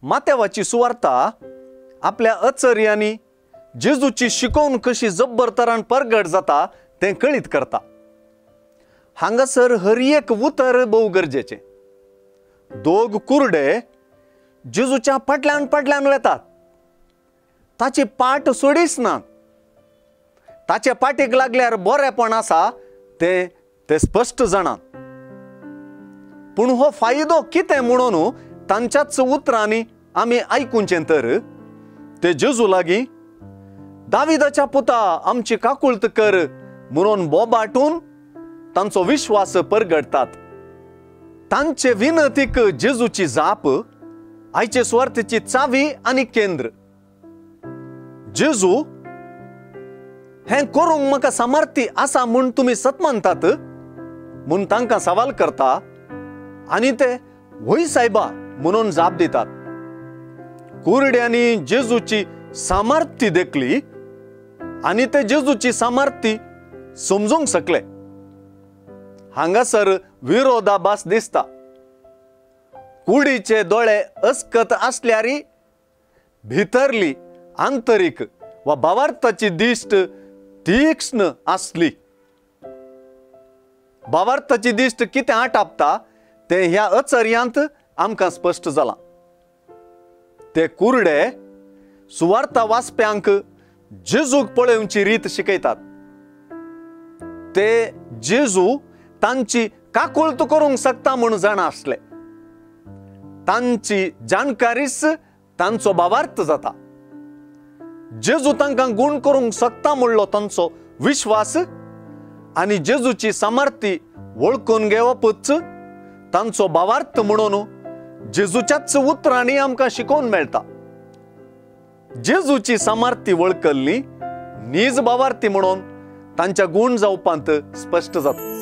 माथेवाची सुवार्ता आपल्या अचर्यांनी जेजूची शिकवण कशी जब्बर तरान परगट जाता ते कळीत करता। हांगासर हर एक उतर बहु गरजेचे। दोग कुरडे जेजूच्या फाटल्यान वतात। ताची पाट सोडीस ना। ताच्या पाटीक लागल्यार बरेपण आसा ते स्पष्ट जाणा। पूण हो फायदो कितें म्हणून तांच्याच उतरांनी आमी आयकुचें तर ते जेजू लागीं दाविदाच्या पुता आमची काकुळत कर म्हणून बोबाटून तांचो विश्वास परगडतात। तांचे विनतीक जेजूची जाप आयचे स्वार्थेची चावी आनी केंद्र। जेजू हें करूंक म्हाका सामर्थ्य आसा म्हूण तुमी सत मानतात म्हूण तांकां सवाल करता आनी ते होय सायबा म्हणून जाप दितात। कुरड्यांनी जेजूची सामर्थ्य देखली आनी ते जेजूची सामर्थ्य समजूंक शकले। हांगासर विरोधाभास दिसता। कुडीचे दोळे अस्कत असल्यारी भितरली आंतरिक वा भावार्थाची दिश्ट तीक्ष्ण असली। भावार्थाची दिश्ट कितें आटापता ते ह्या अचर्यांत आमकां स्पष्ट जालां। ते कुरडे सुवार्ता वाचप्यांक जेजूक पळोवची रीत शिकयतात। ते जेजू तांची काकुळत करूंक शकता म्हूण जाणा आसले। तांची जाणकारीच तांचो भावार्थ जाता। जेजू तांकां गुण करूंक शकता म्हणलो तांचो विश्वास आनी जेजूची सामर्थ्य वळखून घेवपूच तांचो भावार्थ म्हणून जेजूच्याच उतरांनी आमकां शिकोवन मेळटा। जेजूची सामर्थ्य वळखली नीज भावार्थी म्हणून तांच्या गुण जावपांत स्पष्ट जाता।